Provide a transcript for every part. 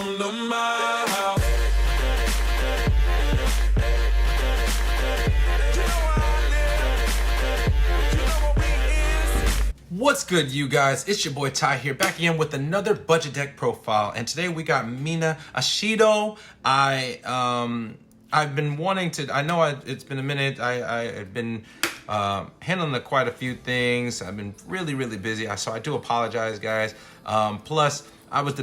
Welcome to my house. What's good, you guys? It's your boy Ty here, back again with another budget deck profile, and today we got Mina Ashido. I've been wanting to. I know it's been a minute. I've been handling quite a few things. I've been really busy, so I do apologize, guys. Plus, I was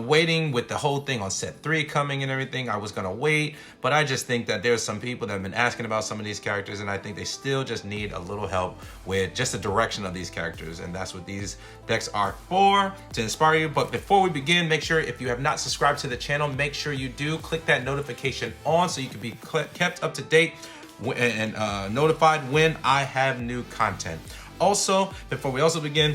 waiting with the whole thing on set 3 coming and everything. I was gonna wait, but I just think that there's some people that have been asking about some of these characters, and I think they still just need a little help with just the direction of these characters, and that's what these decks are for, to inspire you. But before we begin, make sure if you have not subscribed to the channel, make sure you do click that notification on so you can be kept up to date and notified when I have new content. Also, before we also begin,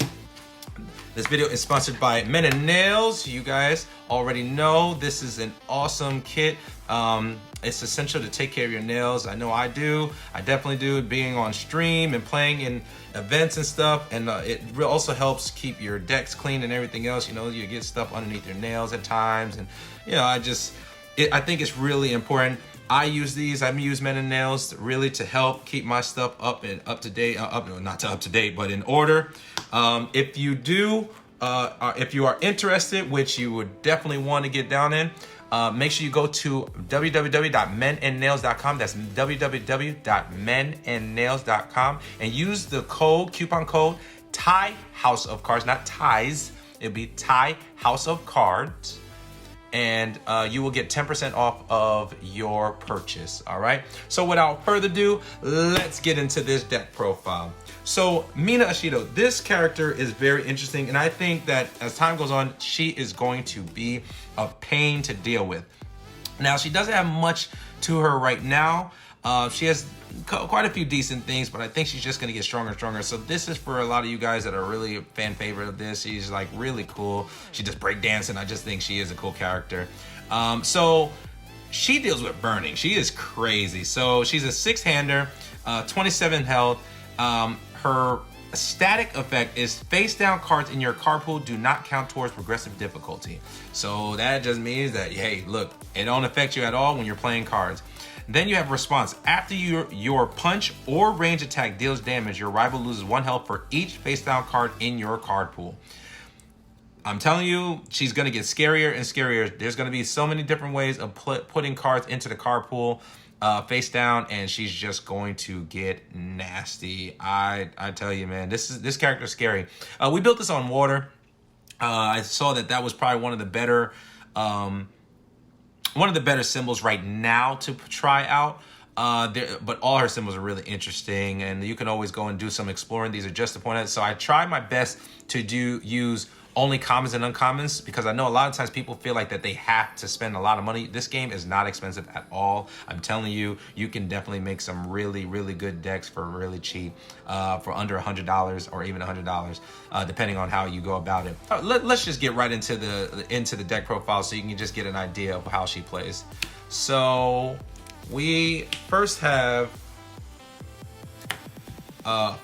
this video is sponsored by Mina Nails. You guys already know this is an awesome kit. It's essential to take care of your nails. I know I do. I definitely do. Being on stream and playing in events and stuff, and it also helps keep your decks clean and everything else. You get stuff underneath your nails at times, and I think it's really important. I use these. I use Mina Nails really to help keep my stuff up to date. Not up to date, but in order. If you are interested, which you would definitely want to get down in, make sure you go to www.menandnails.com. That's www.menandnails.com, and use the coupon code Ty House of Cards, not Ties. It'll be Ty House of Cards. And you will get 10% off of your purchase, all right? So without further ado, let's get into this deck profile. So Mina Ashido, this character is very interesting, and I think that as time goes on, she is going to be a pain to deal with. Now, she doesn't have much to her right now. She has quite a few decent things, but I think she's just going to get stronger and stronger. So this is for a lot of you guys that are really a fan favorite of this. She's like really cool. She does break dancing. I just think she is a cool character. So she deals with burning. She is crazy. So she's a 6-hander, 27 health. Her static effect is face down cards in your card pool do not count towards progressive difficulty. So that just means that, hey, look, it don't affect you at all when you're playing cards. Then you have response. After your punch or range attack deals damage, your rival loses 1 health for each face down card in your card pool. I'm telling you, she's going to get scarier and scarier. There's going to be so many different ways of putting cards into the card pool face down, and she's just going to get nasty. I tell you, man, this character is scary. We built this on water. I saw that was probably one of the better symbols right now to try out. But all her symbols are really interesting, and you can always go and do some exploring. These are just to point out. So I try my best to use only commons and uncommons, because I know a lot of times people feel like that they have to spend a lot of money. This game is not expensive at all. I'm telling you, you can definitely make some really good decks for really cheap, for under $100 or even $100, depending on how you go about it. Let's just get right into the deck profile so you can just get an idea of how she plays. So we first have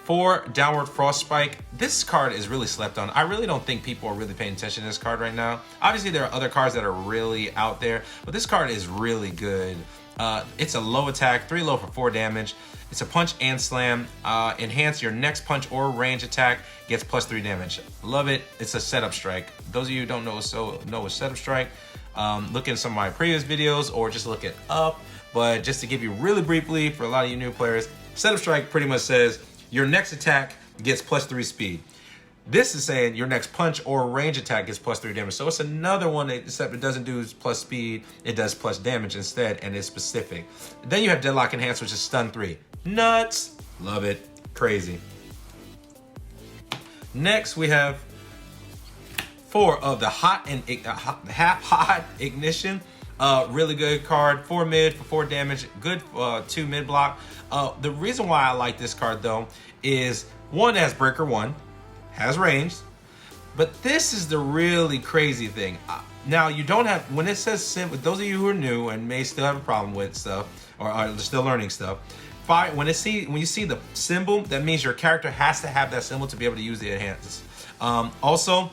4 Downward Frostspike. This card is really slept on. I really don't think people are really paying attention to this card right now. Obviously, there are other cards that are really out there, but this card is really good. It's a low attack, 3 low for 4 damage. It's a punch and slam. Enhance your next punch or range attack gets +3 damage. Love it. It's a setup strike. Those of you who don't know what setup strike, look at some of my previous videos or just look it up. But just to give you really briefly, for a lot of you new players, setup strike pretty much says your next attack gets +3 speed. This is saying your next punch or range attack gets +3 damage. So it's another one, except it doesn't do plus speed, it does plus damage instead, and it's specific. Then you have Deadlock Enhance, which is stun 3. Nuts. Love it. Crazy. Next, we have 4 of the Hot Ignition. Really good card. 4 mid for 4 damage. Good 2 mid block. The reason why I like this card though is 1, it has Breaker 1, has range, but this is the really crazy thing. Now you don't have, when it says symbol, those of you who are new and may still have a problem with stuff or are still learning stuff, when you see the symbol, that means your character has to have that symbol to be able to use the enhance. Also,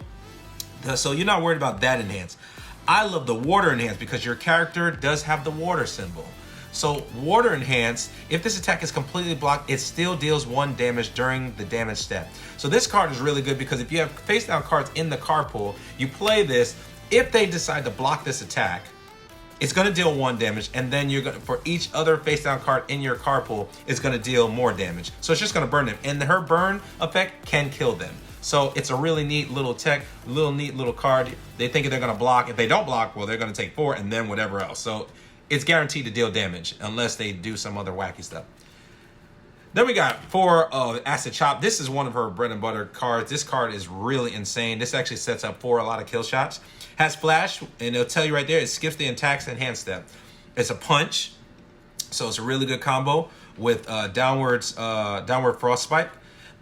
so you're not worried about that enhance. I love the water enhance because your character does have the water symbol. So water enhance, if this attack is completely blocked, it still deals 1 damage during the damage step. So this card is really good because if you have face down cards in the card pool, you play this. If they decide to block this attack, it's going to deal 1 damage, and then you're going to, for each other face down card in your card pool, it's going to deal more damage. So it's just going to burn them, and her burn effect can kill them. So it's a really neat little tech, neat little card. They think they're going to block. If they don't block, well, they're going to take 4 and then whatever else. So it's guaranteed to deal damage unless they do some other wacky stuff. Then we got 4 of Acid Chop. This is one of her bread and butter cards. This card is really insane. This actually sets up for a lot of kill shots. Has flash, and it'll tell you right there, it skips the attacks and hand step. It's a punch, so it's a really good combo with downward frostbite.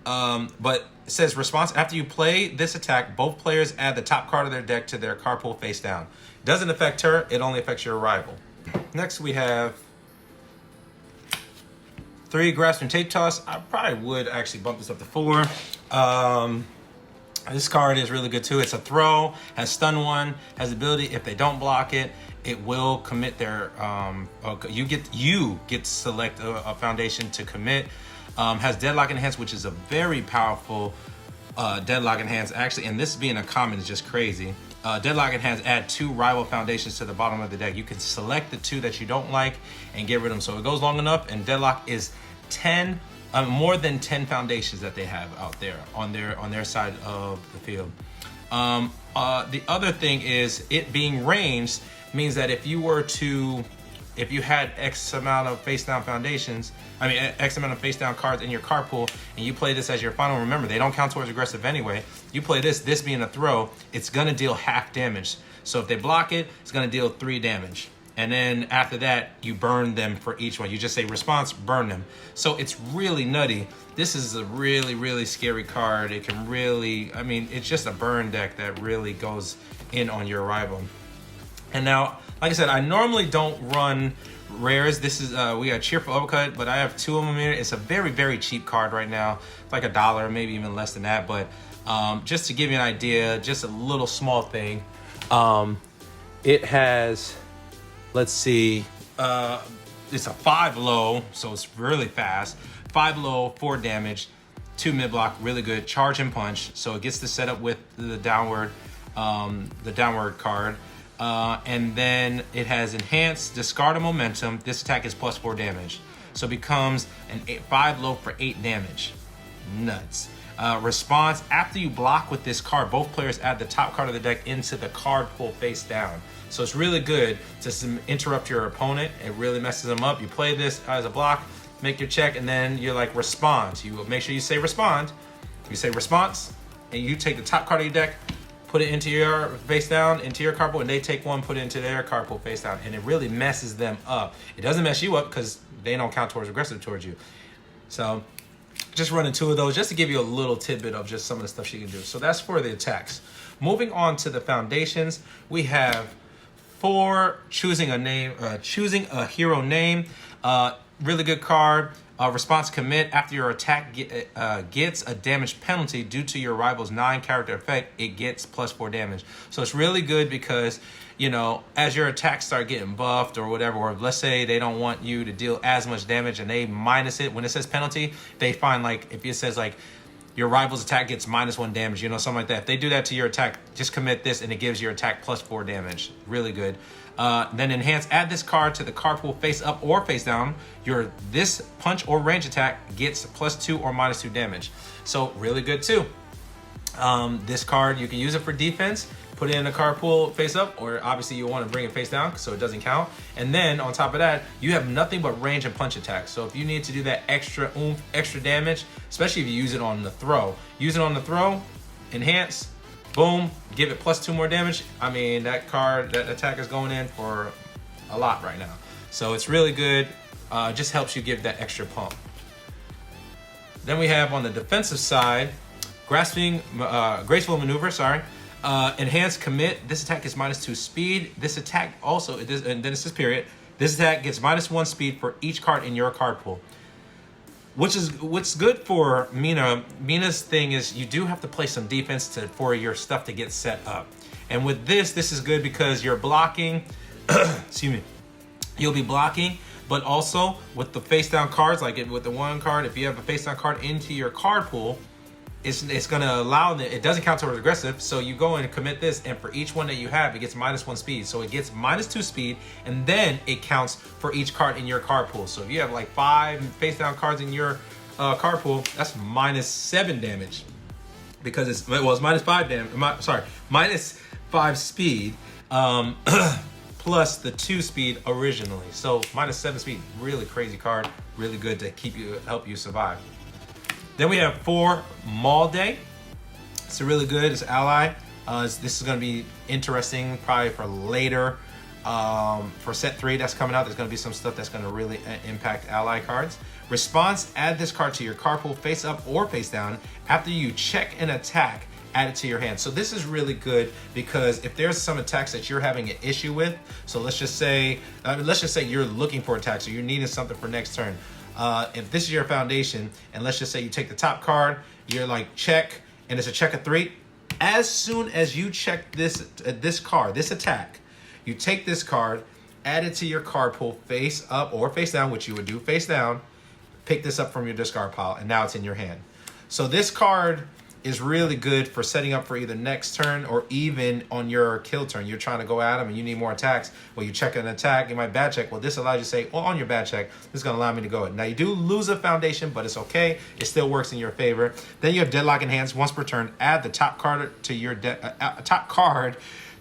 But it says response, after you play this attack, both players add the top card of their deck to their card pool face down. It doesn't affect her, it only affects your rival. Next we have 3 Grasping Tape Toss. I probably would actually bump this up to 4. This card is really good too. It's a throw, has stun 1, has the ability, if they don't block it, it will commit their, you get to select a foundation to commit. Has Deadlock Enhance, which is a very powerful Deadlock Enhance actually, and this being a common is just crazy. Deadlock Enhance add 2 rival foundations to the bottom of the deck. You can select the 2 that you don't like and get rid of them. So it goes long enough, and Deadlock is 10, more than 10 foundations that they have out there on their side of the field. The other thing is it being ranged means that if you had X amount of face down foundations, X amount of face down cards in your card pool, and you play this as your final, remember, they don't count towards aggressive anyway. You play this being a throw, it's gonna deal half damage. So if they block it, it's gonna deal 3 damage. And then after that, you burn them for each one. You just say response, burn them. So it's really nutty. This is a really, really scary card. It can really, it's just a burn deck that really goes in on your rival. And now, like I said, I normally don't run rares. This is, we got Cheerful Uppercut, but I have 2 of them here. It's a very, very cheap card right now. It's like $1, maybe even less than that. But just to give you an idea, just a little small thing. It has, let's see, it's a 5 low, so it's really fast. 5 low, 4 damage, 2 mid block, really good. Charge and punch, so it gets the setup with the downward card. And then it has enhanced, discard a momentum. This attack is plus 4 damage. So it becomes an 5 low for 8 damage. Nuts. Response, after you block with this card, both players add the top card of the deck into the card pool face down. So it's really good to interrupt your opponent. It really messes them up. You play this as a block, make your check, and then you're like respond. You make sure you say respond. You say response, and you take the top card of your deck, put it into your face down, into your card pool, and they take 1, put it into their card pool face down, and it really messes them up. It doesn't mess you up because they don't count towards aggressive towards you. So just running 2 of those just to give you a little tidbit of just some of the stuff she can do. So that's for the attacks. Moving on to the foundations, we have 4 choosing a hero name. Really good card. Response commit, after your attack gets a damage penalty due to your rival's 9 character effect, it gets plus 4 damage. So it's really good because, as your attacks start getting buffed or whatever, or let's say they don't want you to deal as much damage and they minus it, when it says penalty, they find like, if it says like, your rival's attack gets -1 damage, something like that. If they do that to your attack, just commit this and it gives your attack plus 4 damage. Really good. Then enhance, add this card to the card pool face up or face down. This punch or range attack gets +2 or -2 damage. So really good too. This card, you can use it for defense, put it in the card pool face up, or obviously you want to bring it face down so it doesn't count. And then on top of that, you have nothing but range and punch attacks. So if you need to do that extra oomph, extra damage, especially if you use it on the throw, enhance, boom, give it +2 more damage. That attack is going in for a lot right now. So it's really good. Just helps you give that extra pump. Then we have on the defensive side, graceful maneuver, enhance commit. This attack is -2 speed. This attack also, and then it says period. This attack gets -1 speed for each card in your card pool. What's good for Mina. Mina's thing is you do have to play some defense for your stuff to get set up. And with this is good because you're blocking, excuse me, you'll be blocking, but also with the face down cards, like with the one card, if you have a face down card into your card pool, it's going to allow, it doesn't count towards aggressive, so you go and commit this, and for each one that you have, it gets -1 speed. So it gets -2 speed, and then it counts for each card in your card pool. So if you have like 5 face down cards in your card pool, that's -7 damage. Because it's -5 damage, sorry, -5 speed, plus the 2 speed originally. So -7 speed, really crazy card, really good to help you survive. Then we have 4 Maul Day. It's really good. It's ally. This is going to be interesting probably for later. For set 3 that's coming out, there's going to be some stuff that's going to really impact ally cards. Response, add this card to your card pool face up or face down. After you check an attack, add it to your hand. So this is really good because if there's some attacks that you're having an issue with, so let's just say you're looking for attacks or you're needing something for next turn. If this is your foundation, and let's just say you take the top card, you're like check, and it's a check of 3. As soon as you check this card, this attack, you take this card, add it to your card pool face up or face down, which you would do face down, pick this up from your discard pile, and now it's in your hand. So this card is really good for setting up for either next turn or even on your kill turn. You're trying to go at them and you need more attacks. Well, you check an attack, you might bad check. Well, this allows you to say, well, on your bad check, this is going to allow me to go. Now, you do lose a foundation, but it's okay. It still works in your favor. Then you have Deadlock Enhanced. Once per turn, add the top card to your deck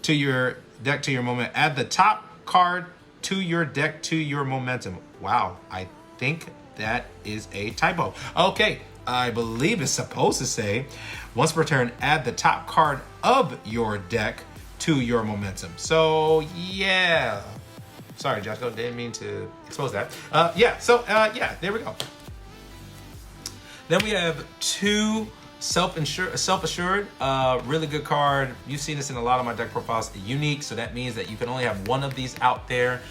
to your moment. Add the top card to your deck to your momentum. Wow, I think that is a typo. Okay, I believe it's supposed to say, once per turn, add the top card of your deck to your momentum. So, yeah. Sorry, Jessica, didn't mean to expose that. Yeah, there we go. Then we have 2 Self-Assured, really good card. You've seen this in a lot of my deck profiles. Unique, so that means that you can only have one of these out there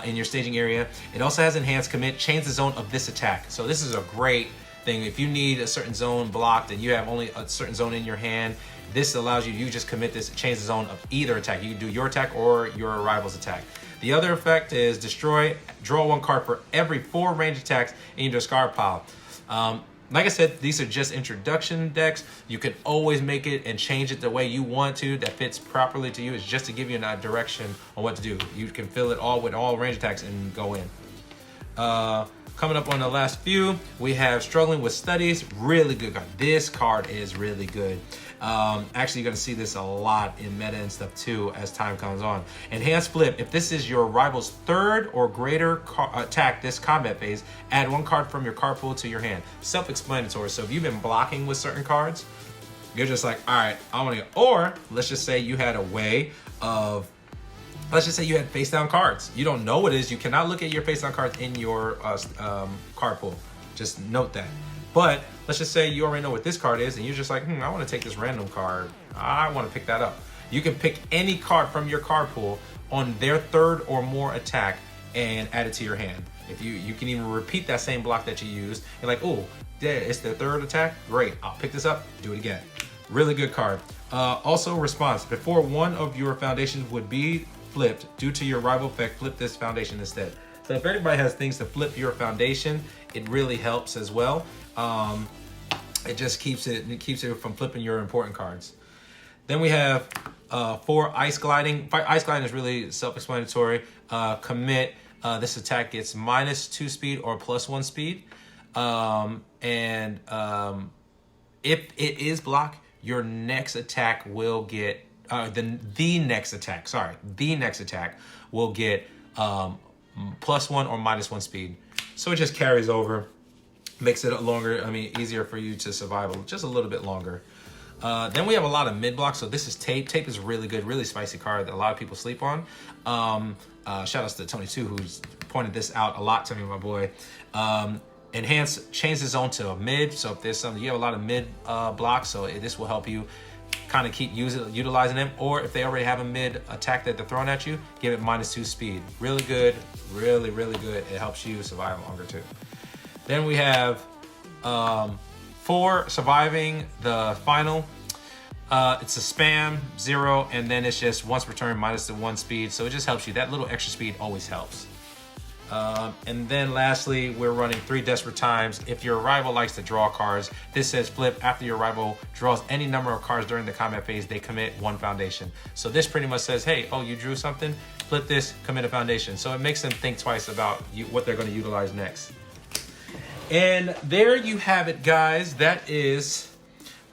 in your staging area. It also has Enhanced Commit, change the zone of this attack. So this is a great thing. If you need a certain zone blocked and you have only a certain zone in your hand, this allows you just commit this, change the zone of either attack. You can do your attack or your rival's attack. The other effect is destroy, draw 1 card for every 4 range attacks in your discard pile. Like I said, these are just introduction decks. You can always make it and change it the way you want to that fits properly to you. It's just to give you a direction on what to do. You can fill it all with all range attacks and go in. Coming up on the last few, we have Struggling with Studies. Really good card. This card is really good. Actually, you're going to see this a lot in meta and stuff too as time comes on. Enhanced Flip. If this is your rival's 3rd or greater attack this combat phase, add 1 card from your card pool to your hand. Self-explanatory. So if you've been blocking with certain cards, you're just like, all right, I want to go. Or let's just say you had a way of, let's just say you had face down cards. You don't know what it is. You cannot look at your face down cards in your card pool. Just note that. But let's just say you already know what this card is and you're just like, I want to take this random card. I want to pick that up. You can pick any card from your card pool on their 3rd or more attack and add it to your hand. If you can even repeat that same block that you used. You're like, oh, there, it's their 3rd attack. Great, I'll pick this up, do it again. Really good card. Also, Response. Before one of your foundations would be flipped due to your rival effect, flip this foundation instead. So if anybody has things to flip your foundation, it really helps as well. It just keeps it from flipping your important cards. Then we have 4 Ice Gliding. Ice Gliding is really self-explanatory. Commit. This attack gets -2 speed or +1 speed. If it is blocked, your next attack will get the next attack will get +1 or -1 speed. So it just carries over, makes it easier for you to survive just a little bit longer. Then we have a lot of mid blocks. So this is Tape. Tape is really good, really spicy card that a lot of people sleep on. Shout outs to Tony too, who's pointed this out a lot to me, my boy. Enhance, change the zone to a mid. So if there's something, you have a lot of mid blocks, so this will help you kind of keep utilizing them. Or if they already have a mid attack that they're throwing at you, give it -2 speed. Really good, really, really good. It helps you survive longer too. Then we have 4 Surviving the Final. It's a spam 0, and then it's just once per turn minus the 1 speed. So it just helps you. That little extra speed always helps. And then lastly, we're running 3 desperate times. If your rival likes to draw cards, this says flip. After your rival draws any number of cards during the combat phase, they commit 1 foundation. So this pretty much says, hey, oh, you drew something? Flip this, commit a foundation. So it makes them think twice about what they're going to utilize next. And there you have it, guys. That is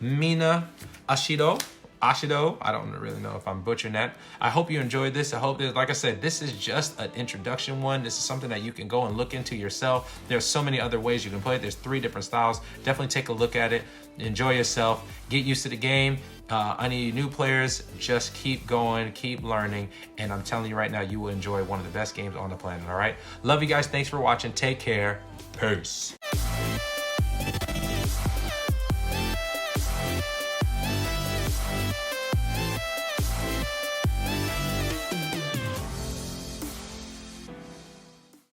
Mina Ashido. I don't really know if I'm butchering that. I hope you enjoyed this. I hope that, like I said, this is just an introduction one. This is something that you can go and look into yourself. There's so many other ways you can play it. There's 3 different styles. Definitely take a look at it. Enjoy yourself. Get used to the game. Any new players, just keep going, keep learning. And I'm telling you right now, you will enjoy one of the best games on the planet, all right? Love you guys. Thanks for watching. Take care. Peace.